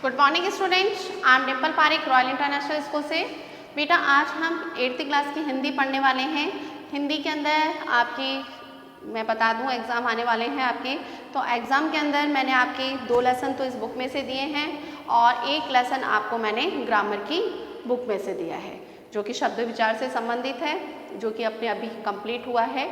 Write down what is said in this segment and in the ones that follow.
Good morning students, I am Dimple Parekh, royal international school से। बेटा आज हम 8th क्लास की हिंदी पढ़ने वाले हैं। हिंदी के अंदर आपकी मैं बता दूं एग्ज़ाम आने वाले हैं आपके, तो एग्ज़ाम के अंदर मैंने आपके 2 लेसन तो इस बुक में से दिए हैं और 1 लेसन आपको मैंने ग्रामर की बुक में से दिया है जो कि शब्द विचार से संबंधित है, जो कि अपने अभी कंप्लीट हुआ है।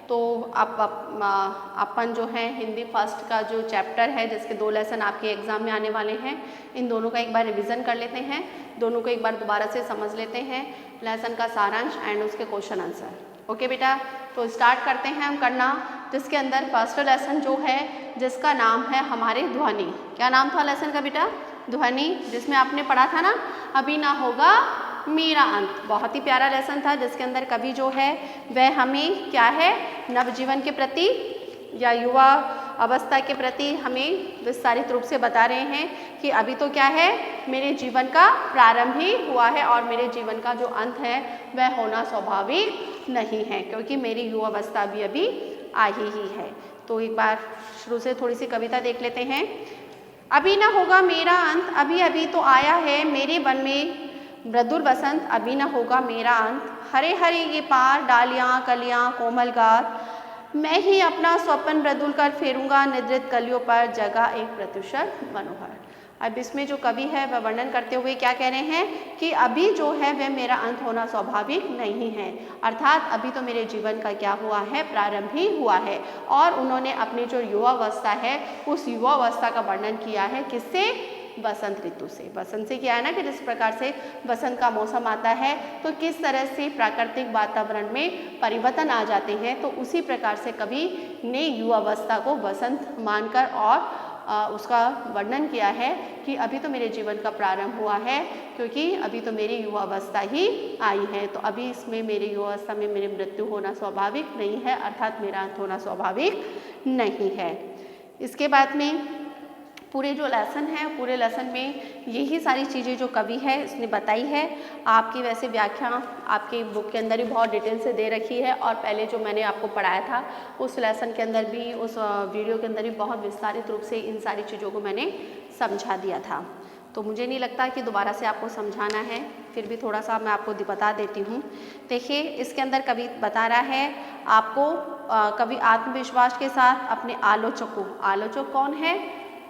तो अपन जो है हिंदी फर्स्ट का जो चैप्टर है जिसके 2 लेसन आपके एग्ज़ाम में आने वाले हैं, इन दोनों का एक बार रिवीजन कर लेते हैं, दोनों को एक बार दोबारा से समझ लेते हैं, लेसन का सारांश एंड उसके क्वेश्चन आंसर। ओके बेटा, तो स्टार्ट करते हैं हम करना, जिसके अंदर फर्स्ट लेसन जो है जिसका नाम है हमारे ध्वनि। क्या नाम था लेसन का बेटा? ध्वनि, जिसमें आपने पढ़ा था ना अभी ना होगा मेरा अंत। बहुत ही प्यारा लेसन था जिसके अंदर कवि जो है वह हमें क्या है नवजीवन के प्रति या युवा अवस्था के प्रति हमें विस्तारित रूप से बता रहे हैं कि अभी तो क्या है मेरे जीवन का प्रारंभ ही हुआ है और मेरे जीवन का जो अंत है वह होना स्वाभाविक नहीं है, क्योंकि मेरी युवा अवस्था भी अभी आई ही है। तो एक बार शुरू से थोड़ी सी कविता देख लेते हैं। अभी ना होगा मेरा अंत, अभी अभी तो आया है मेरे वन में मृदुल बसंत, अभी न होगा मेरा अंत। हरे हरे ये पार डालियाँ कलियाँ कोमल गात, मैं ही अपना स्वप्न मृदुल कर फेरूंगा निद्रित कलियों पर जगा एक प्रत्युषर मनोहर। अब इसमें जो कवि है वह वर्णन करते हुए क्या कह रहे हैं कि अभी जो है वह मेरा अंत होना स्वाभाविक नहीं है, अर्थात अभी तो मेरे जीवन का क्या हुआ है प्रारंभ ही हुआ है। और उन्होंने अपनी जो युवावस्था है उस युवावस्था का वर्णन किया है किससे? बसंत ऋतु से। बसंत से क्या है ना कि जिस प्रकार से बसंत का मौसम आता है तो किस तरह से प्राकृतिक वातावरण में परिवर्तन आ जाते हैं, तो उसी प्रकार से कवि ने युवावस्था को बसंत मानकर और उसका वर्णन किया है कि अभी तो मेरे जीवन का प्रारंभ हुआ है, क्योंकि अभी तो मेरी युवावस्था ही आई है। तो अभी इसमें मेरी युवावस्था में मेरी मृत्यु होना स्वाभाविक नहीं है, अर्थात मेरा अंत होना स्वाभाविक नहीं है। इसके बाद में पूरे जो लेसन है पूरे लेसन में यही सारी चीज़ें जो कवि है इसने बताई है। आपकी वैसे व्याख्या आपकी बुक के अंदर ही बहुत डिटेल से दे रखी है और पहले जो मैंने आपको पढ़ाया था उस लेसन के अंदर भी उस वीडियो के अंदर भी बहुत विस्तारित रूप से इन सारी चीज़ों को मैंने समझा दिया था। तो मुझे नहीं लगता कि दोबारा से आपको समझाना है, फिर भी थोड़ा सा मैं आपको बता देती हूँ। देखिए इसके अंदर कवि बता रहा है आपको कवि आत्मविश्वास के साथ अपने आलोचक कौन है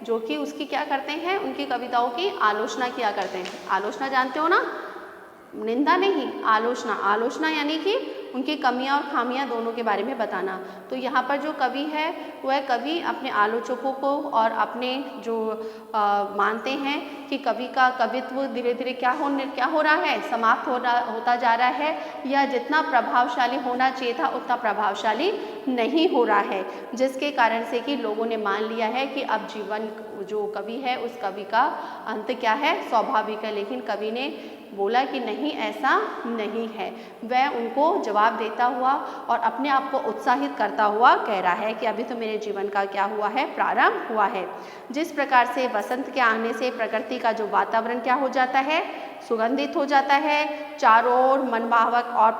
जो कि उसकी क्या करते हैं उनकी कविताओं की आलोचना किया करते हैं। आलोचना जानते हो ना, निंदा नहीं, आलोचना। आलोचना यानी कि उनकी कमियां और खामियां दोनों के बारे में बताना। तो यहाँ पर जो कवि है वह कवि अपने आलोचकों को और अपने जो मानते हैं कि कवि का कवित्व धीरे धीरे क्या हो रहा है समाप्त होता जा रहा है, या जितना प्रभावशाली होना चाहिए था उतना प्रभावशाली नहीं हो रहा है, जिसके कारण से कि लोगों ने मान लिया है कि अब जीवन जो कवि है उस कवि का अंत क्या है स्वाभाविक है। लेकिन कवि ने बोला कि नहीं, ऐसा नहीं है। वह उनको जवाब देता हुआ और अपने आप को उत्साहित करता हुआ कह रहा है कि अभी तो मेरे जीवन का क्या हुआ है प्रारंभ हुआ है। जिस प्रकार से वसंत के आने से प्रकृति का जो वातावरण क्या हो जाता है सुगंधित हो जाता है, चारों ओर मनभावक और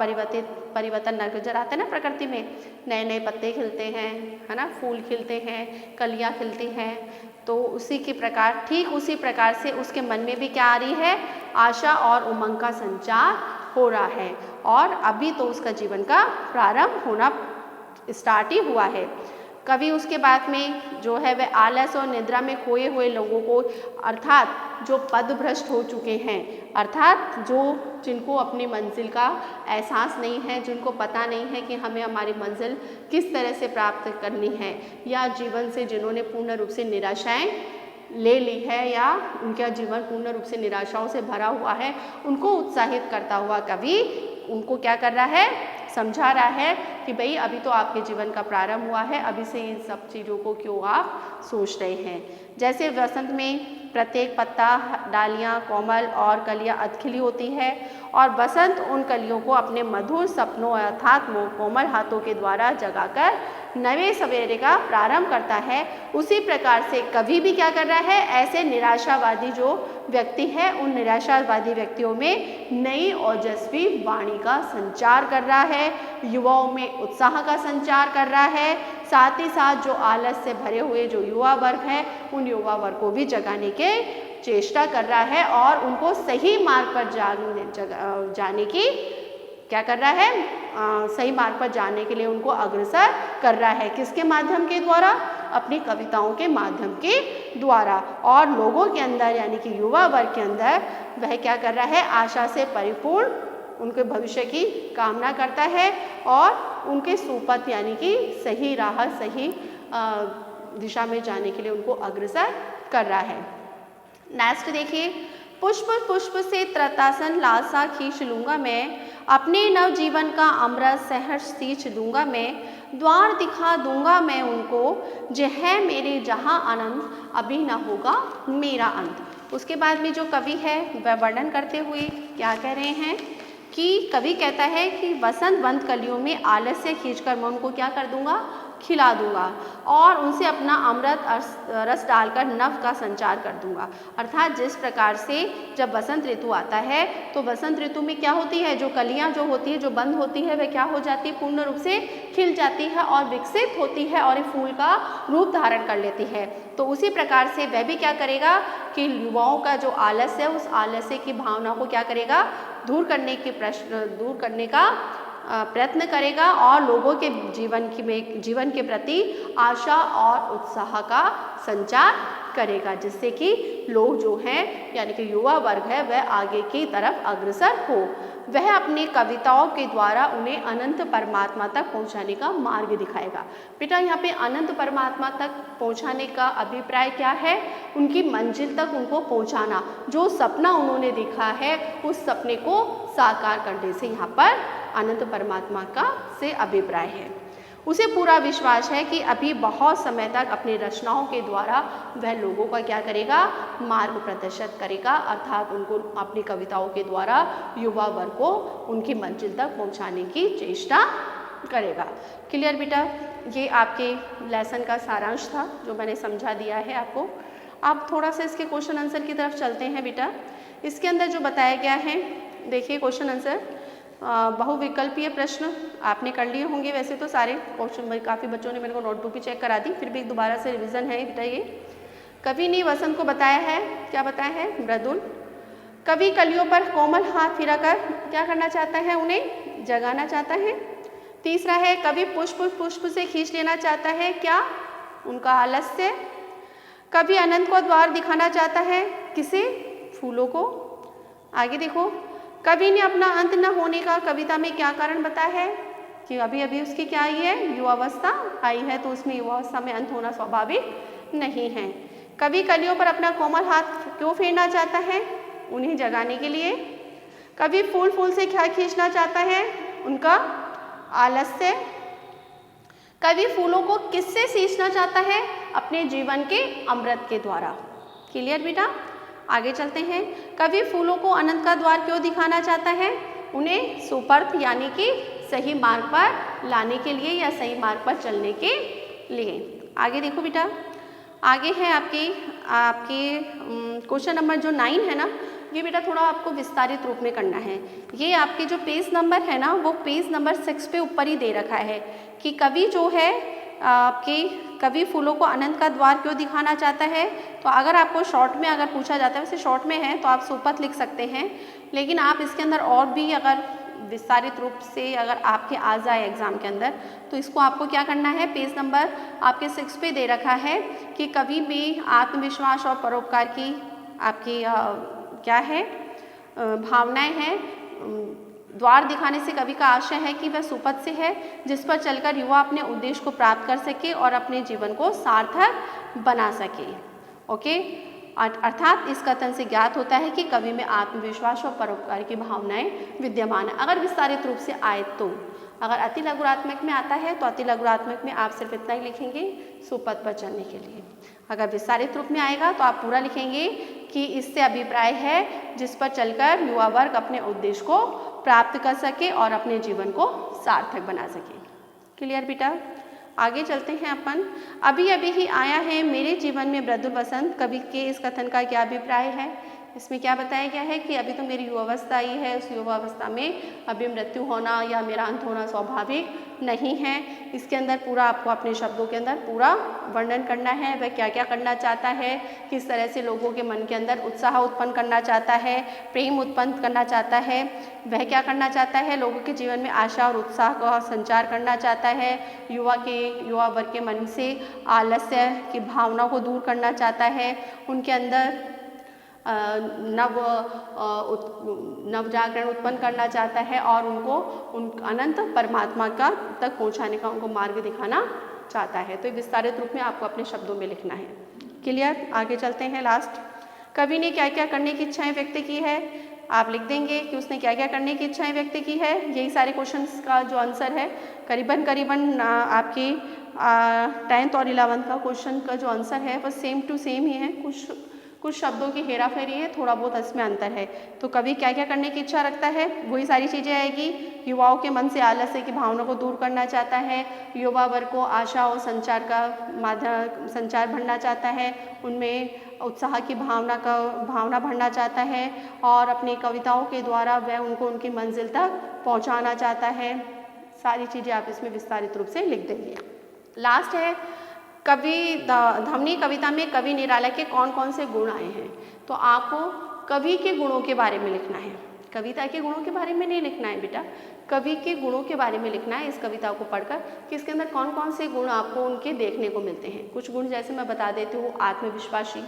परिवर्तन नजर आते हैं ना प्रकृति में, नए नए पत्ते खिलते हैं है ना, फूल खिलते हैं, कलियां खिलती हैं। तो उसी के प्रकार ठीक उसी प्रकार से उसके मन में भी क्या आ रही है आशा और उमंग का संचार हो रहा है, और अभी तो उसका जीवन का प्रारंभ होना स्टार्ट ही हुआ है। कवि उसके बाद में जो है वह आलस और निद्रा में खोए हुए लोगों को, अर्थात जो पदभ्रष्ट हो चुके हैं, अर्थात जिनको अपनी मंजिल का एहसास नहीं है, जिनको पता नहीं है कि हमें हमारी मंजिल किस तरह से प्राप्त करनी है, या जीवन से जिन्होंने पूर्ण रूप से निराशाएं ले ली है या उनका जीवन पूर्ण रूप से निराशाओं से भरा हुआ है, उनको उत्साहित करता हुआ कवि उनको क्या कर रहा है समझा रहा है कि भाई अभी तो आपके जीवन का प्रारंभ हुआ है, अभी से इन सब चीज़ों को क्यों आप सोच रहे हैं। जैसे वसंत में प्रत्येक पत्ता डालियाँ कोमल और कलियाँ अधखिली होती है और बसंत उन कलियों को अपने मधुर सपनों अर्थात कोमल हाथों के द्वारा जगाकर नए सवेरे का प्रारंभ करता है, उसी प्रकार से कवि भी क्या कर रहा है ऐसे निराशावादी जो व्यक्ति है उन निराशावादी व्यक्तियों में नई ओजस्वी वाणी का संचार कर रहा है, युवाओं में उत्साह का संचार कर रहा है, साथ ही साथ जो आलस से भरे हुए जो युवा वर्ग है उन युवा वर्ग को भी जगाने के चेष्टा कर रहा है और उनको सही मार्ग पर जाने की क्या कर रहा है, सही मार्ग पर जाने के लिए उनको अग्रसर कर रहा है। किसके माध्यम के द्वारा? अपनी कविताओं के माध्यम के द्वारा। और लोगों के अंदर यानी कि युवा वर्ग के अंदर वह क्या कर रहा है, आशा से परिपूर्ण उनके भविष्य की कामना करता है और उनके सुपथ यानी कि सही राह, सही दिशा में जाने के लिए उनको अग्रसर कर रहा है। नेक्स्ट देखिए, पुष्प पुष्प से त्रतासन लालसा खींच लूँगा मैं, अपने नव जीवन का अमृत सहर्ष सींच लूँगा मैं, द्वार दिखा दूंगा मैं उनको, जो है मेरे जहाँ अनंत अभी न होगा मेरा अंत। उसके बाद में जो कवि है वह वर्णन करते हुए क्या कह रहे हैं कि कवि कहता है कि वसंत बंद कलियों में आलस्य खींचकर मैं उनको क्या कर दूंगा, खिला दूंगा और उनसे अपना अमृत रस डालकर नव का संचार कर दूंगा। अर्थात जिस प्रकार से जब वसंत ऋतु आता है तो वसंत ऋतु में क्या होती है, जो कलियां जो होती है, जो बंद होती है, वह क्या हो जाती है, पूर्ण रूप से खिल जाती है और विकसित होती है और एक फूल का रूप धारण कर लेती है। तो उसी प्रकार से वह भी क्या करेगा कि युवाओं का जो आलस्य है उस आलस्य की भावना को क्या करेगा, दूर करने का प्रयत्न करेगा और लोगों के जीवन के प्रति आशा और उत्साह का संचार करेगा, जिससे कि लोग जो हैं यानी कि युवा वर्ग है वह आगे की तरफ अग्रसर हो। वह अपनी कविताओं के द्वारा उन्हें अनंत परमात्मा तक पहुंचाने का मार्ग दिखाएगा। बेटा यहाँ पे अनंत परमात्मा तक पहुंचाने का अभिप्राय क्या है, उनकी मंजिल तक उनको पहुंचाना। जो सपना उन्होंने देखा है उस सपने को साकार करने से यहाँ पर अनंत परमात्मा का से अभिप्राय है। उसे पूरा विश्वास है कि अभी बहुत समय तक अपनी रचनाओं के द्वारा वह लोगों का क्या करेगा, मार्ग प्रदर्शित करेगा, अर्थात उनको अपनी कविताओं के द्वारा युवा वर्ग को उनकी मंजिल तक पहुंचाने की चेष्टा करेगा। क्लियर बेटा, ये आपके लेसन का सारांश था जो मैंने समझा दिया है आपको। अब थोड़ा सा इसके क्वेश्चन आंसर की तरफ चलते हैं बेटा। इसके अंदर जो बताया गया है, देखिए क्वेश्चन आंसर बहुविकल्पीय प्रश्न आपने कर लिए होंगे वैसे तो सारे क्वेश्चन, काफ़ी बच्चों ने मेरे को नोटबुक भी चेक करा दी, फिर भी दोबारा से रिवीजन है बेटा। ये कवि ने वसंत को बताया है, क्या बताया है, मृदुल। कवि कलियों पर कोमल हाथ फिराकर क्या करना चाहता है, उन्हें जगाना चाहता है। तीसरा है कवि पुष्प से खींच लेना चाहता है, क्या, उनका आलस्य। कवि अनंत को द्वार दिखाना चाहता है, किसे, फूलों को। आगे देखो, कवि ने अपना अंत न होने का कविता में क्या कारण बताया है कि अभी अभी उसकी क्या आई है, युवावस्था आई है, तो उसमें युवावस्था में अंत होना स्वाभाविक नहीं है। कवि कलियों पर अपना कोमल हाथ क्यों फेरना चाहता है, उन्हें जगाने के लिए। कवि फूल से क्या खींचना चाहता है, उनका आलस्य। कवि फूलों को किससे सींचना चाहता है, अपने जीवन के अमृत के द्वारा। क्लियर बेटा, आगे चलते हैं। कवि फूलों को अनंत का द्वार क्यों दिखाना चाहता है, उन्हें सुपर्थ यानी कि सही मार्ग पर लाने के लिए या सही मार्ग पर चलने के लिए। आगे देखो बेटा, आगे है आपके क्वेश्चन नंबर जो 9 है ना, ये बेटा थोड़ा आपको विस्तारित रूप में करना है। ये आपके जो पेज नंबर है ना, वो पेज नंबर 6 पे ऊपर ही दे रखा है कि कवि जो है आपके कवि फूलों को अनंत का द्वार क्यों दिखाना चाहता है। तो अगर आपको शॉर्ट में अगर पूछा जाता है, वैसे शॉर्ट में है तो आप सुपथ लिख सकते हैं, लेकिन आप इसके अंदर और भी अगर विस्तारित रूप से अगर आपके आ जाए एग्जाम के अंदर, तो इसको आपको क्या करना है, पेज नंबर आपके 6 पे दे रखा है कि कवि में आत्मविश्वास और परोपकार की आपकी क्या है भावनाएं हैं। द्वार दिखाने से कवि का आशय है कि वह सुपथ से है जिस पर चलकर युवा अपने उद्देश्य को प्राप्त कर सके और अपने जीवन को सार्थक बना सके। ओके, अर्थात इस कथन से ज्ञात होता है कि कवि में आत्मविश्वास और परोपकार की भावनाएं विद्यमान है। अगर विस्तारित रूप से आए तो, अगर अति लघुरात्मक में आता है तो अति लघुरात्मक में आप सिर्फ इतना ही लिखेंगे सुपथ पर चलने के लिए। अगर विस्तारित रूप में आएगा तो आप पूरा लिखेंगे कि इससे अभिप्राय है जिस पर चलकर युवा वर्ग अपने उद्देश्य को प्राप्त कर सके और अपने जीवन को सार्थक बना सके। क्लियर बेटा, आगे चलते हैं अपन। अभी अभी ही आया है मेरे जीवन में मृदुल वसंत, कवि के इस कथन का क्या अभिप्राय है इसमें क्या बताया गया है कि अभी तो मेरी युवावस्था आई है, उस युवावस्था में अभी मृत्यु होना या मेरा अंत होना स्वाभाविक नहीं है। इसके अंदर पूरा आपको अपने शब्दों के अंदर पूरा वर्णन करना है, वह क्या क्या करना चाहता है, किस तरह से लोगों के मन के अंदर उत्साह उत्पन्न करना चाहता है, प्रेम उत्पन्न करना चाहता है, वह क्या करना चाहता है, लोगों के जीवन में आशा और उत्साह का संचार करना चाहता है, युवा वर्ग के मन से आलस्य की भावना को दूर करना चाहता है, उनके अंदर नव जागरण उत्पन्न करना चाहता है और उनको उन अनंत परमात्मा का तक पहुंचाने का उनको मार्ग दिखाना चाहता है। तो विस्तारित रूप में आपको अपने शब्दों में लिखना है। क्लियर? आगे चलते हैं। लास्ट, कवि ने क्या क्या करने की इच्छाएं व्यक्त की है, आप लिख देंगे कि उसने क्या क्या करने की इच्छाएं व्यक्त की है। यही सारे क्वेश्चंस का जो आंसर है करीबन आपकी 10th और 11th का क्वेश्चन का जो आंसर है वह सेम टू सेम ही है, कुछ शब्दों की हेराफेरी है, थोड़ा बहुत इसमें अंतर है। तो कवि क्या क्या करने की इच्छा रखता है, वही सारी चीज़ें आएगी। युवाओं के मन से आलस्य की भावना को दूर करना चाहता है, युवा वर्ग को आशा और संचार भरना चाहता है, उनमें उत्साह की भावना भरना चाहता है और अपनी कविताओं के द्वारा वह उनको उनकी मंजिल तक पहुँचाना चाहता है। सारी चीज़ें आप इसमें विस्तारित रूप से लिख देंगे। लास्ट है, ध्वनि कविता में कवि निराला के कौन कौन से गुण आए हैं। तो आपको कवि के गुणों के बारे में लिखना है, कविता के गुणों के बारे में नहीं लिखना है बेटा, कवि के गुणों के बारे में लिखना है इस कविता को पढ़कर कि इसके अंदर कौन कौन से गुण आपको उनके देखने को मिलते हैं। कुछ गुण जैसे मैं बता देती हूँ, आत्मविश्वासी,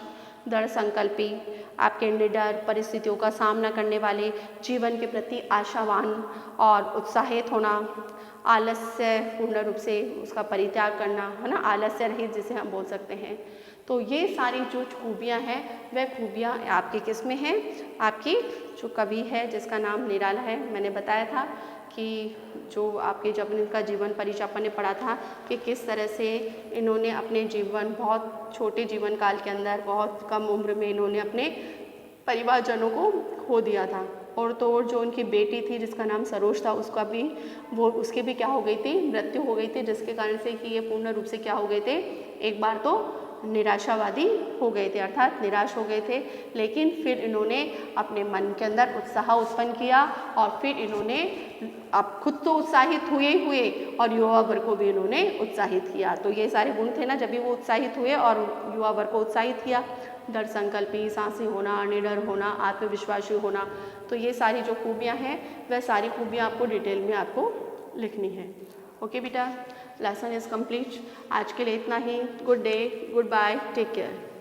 दृढ़ संकल्पी, आपके निडर, परिस्थितियों का सामना करने वाले, जीवन के प्रति आशावान और उत्साहित होना, आलस्य पूर्ण रूप से उसका परित्याग करना, है ना, आलस्य रहित जिसे हम बोल सकते हैं। तो ये सारी जो खूबियाँ हैं वह खूबियाँ आपके किस में हैं, आपकी जो कवि है जिसका नाम निराला है। मैंने बताया था कि जो आपके जब इनका जीवन परिचय अपन ने पढ़ा था कि किस तरह से इन्होंने अपने जीवन, बहुत छोटे जीवन काल के अंदर, बहुत कम उम्र में इन्होंने अपने परिवारजनों को खो दिया था। और तो और जो उनकी बेटी थी जिसका नाम सरोज था, उसके भी क्या हो गई थी, मृत्यु हो गई थी, जिसके कारण से कि ये पूर्ण रूप से क्या हो गए थे, एक बार तो निराशावादी हो गए थे, अर्थात निराश हो गए थे। लेकिन फिर इन्होंने अपने मन के अंदर उत्साह उत्पन्न किया और फिर इन्होंने अब खुद तो उत्साहित हुए और युवा वर्ग को भी इन्होंने उत्साहित किया। तो ये सारे गुण थे ना, जब भी वो उत्साहित हुए और युवा वर्ग को उत्साहित किया, दृढ़ संकल्पी, साहसी होना, निडर होना, आत्मविश्वासी होना। तो ये सारी जो खूबियाँ हैं वह सारी खूबियाँ आपको डिटेल में आपको लिखनी है। ओके बेटा, लेसन इज़ कंप्लीट। आज के लिए इतना ही। Good day, goodbye, take care.